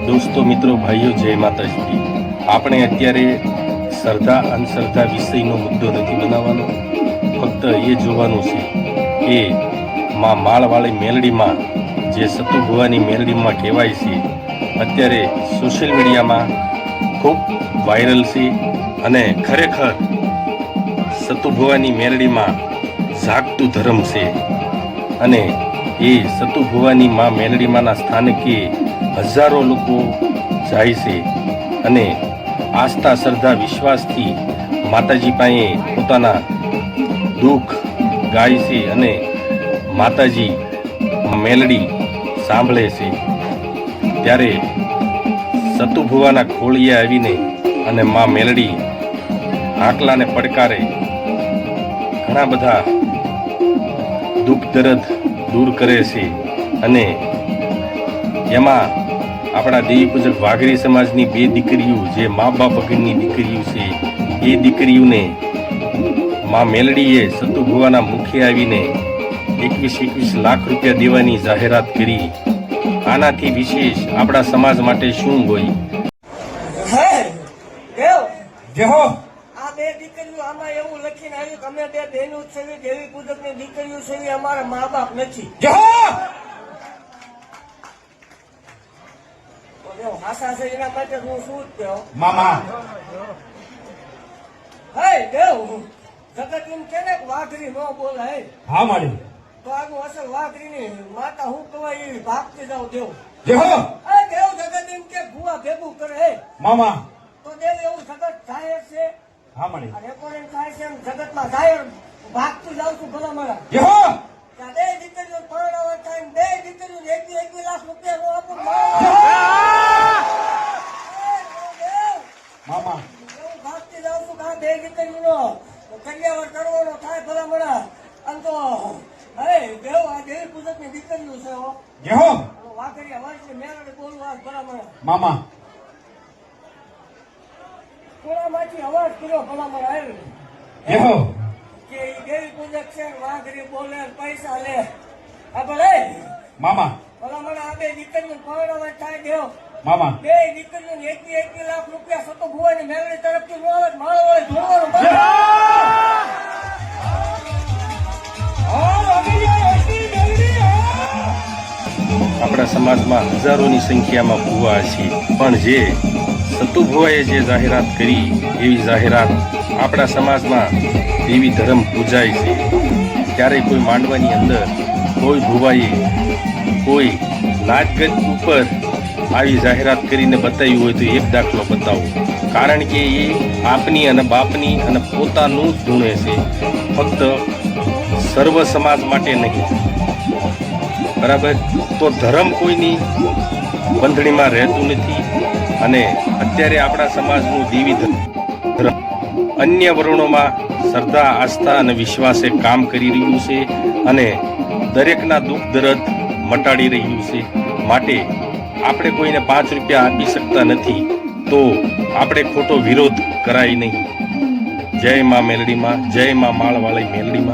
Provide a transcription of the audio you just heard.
દોસ્તો, મિત્રો, ભાઈઓ, જય માતાજી। આપણે અત્યારે શ્રદ્ધા અંધશ્રદ્ધા વિષયનો મુદ્દો નથી બનાવવાનો, ફક્ત એ જોવાનું છે કે માં માળવાળી મેલડીમાં જે સતુભુવાની મેલડીમાં કહેવાય છે, અત્યારે સોશિયલ મીડિયામાં ખૂબ વાયરલ છે અને ખરેખર સતુભુવાની મેલડીમાં જાગતું ધર્મ છે અને એ સતુભુવાની માં મેલડીમાંના સ્થાનકે હજારો લોકો જાય છે અને આસ્થા શ્રદ્ધા વિશ્વાસથી માતાજી પાસે પોતાના દુઃખ ગાય છે અને માતાજી મેલડી સાંભળે છે। ત્યારે સતુભુવાના ખોળિયા આવીને અને માં મેલડી આકલાને પડકારે ઘણા બધા દુઃખ દર્દ દૂર કરે છે અને એમાં આપણા દેવી પૂજક વાઘરી સમાજની 2 દીકરીઓ જે મા બાપ વગરની દીકરીઓ છે, એ દીકરીઓને માં મેલડીએ સતુભુવાના મુખે આવીને 21 લાખ રૂપિયા દેવાની જાહેરાત કરી। આનાથી વિશેષ આપણા સમાજ માટે શું હોય? આ 2 દીકરીઓ આમાં એવું લખીને આવ્યું કે અમે 2 બહેનો છે, દેવી પૂજકની દીકરીઓ છે, અમારા મા બાપ નથી। આશા છે એના માટે હું શું જ કહો મામા હે દેવ જગત એમ કે ને વાઘરી નો બોલાય। હા માડી તો આગળ અસલ વાઘરીની માતા હું કહેવાય એ ભાગતી જાવ દેવ। દેહો હે દેવ જગત એમ કે ભૂવા ભેગું કરે હે મામા તો દેવ એવું જગત જાહેર છે હા માડી રેકોર્ડિંગ થાય છે એમ જગતમાં જાહેર ભાગતું જાવ છું ભલા મારા। દેહો ત્યાં 2 દીકરીઓ પરણાવવા ટાઈમ 2 દીકરીઓ 21 લાખ રૂપિયા નો આપું મામા એવું ભાગતી જાઉં છું કે આ 2 દીકરીઓનો કલ્યાવર કરવાનો થાય ભલા મારા। આમ તો અરે દેવ આ દેવી પૂજકની દીકરીઓ છે હો। દેહો વાઘરી અવાજની મેળે બોલવું આ ભલા મારા। મામા કોણામાંથી અવાજ કર્યો ભલા મારા દેહો કે ઈ દેવી પૂજક છે વાઘરી બોલે પૈસા લે આ ભલે મામા ભલા મારા આ 2 દીકરીઓ પરણાવવા થાય દેવ મામા 2 દીકરીઓને 21 લાખ રૂપિયા સતુભુવાની મેળવી તરફથી નો આવે માળો હોય ધોવાનું આપણા સમાજમાં હજારોની સંખ્યામાં ભુવા છે, પણ જે સતુભુવાએ જે જાહેરાત કરી એવી જાહેરાત આપણા સમાજમાં દેવી ધર્મ પૂજાય છે। ત્યારે કોઈ માંડવાની અંદર કોઈ ભુવાએ કોઈ નાચગત ઉપર આવી જાહેરાત કરીને બતાવ્યું હોય તો એક દાખલો બતાવો, કારણ કે એ આપની અને બાપની અને પોતાનું જ ગુણે છે, ફક્ત સર્વ સમાજ માટે નહીં। બરાબર? તો ધર્મ કોઈની બંધણીમાં રહેતું નથી અને અત્યારે આપણા સમાજનું દેવી ધર્મ અન્ય વર્ણોમાં શ્રદ્ધા આસ્થા અને વિશ્વાસે કામ કરી રહ્યું છે અને દરેકના દુઃખ દર્દ મટાડી રહ્યું છે। માટે આપણે કોઈને 5 રૂપિયા આપી શકતા નથી તો આપણે ખોટો વિરોધ કરાય નહીં। જય મા મેલડીમાં, જય મા માળવાળી મેલડીમાં।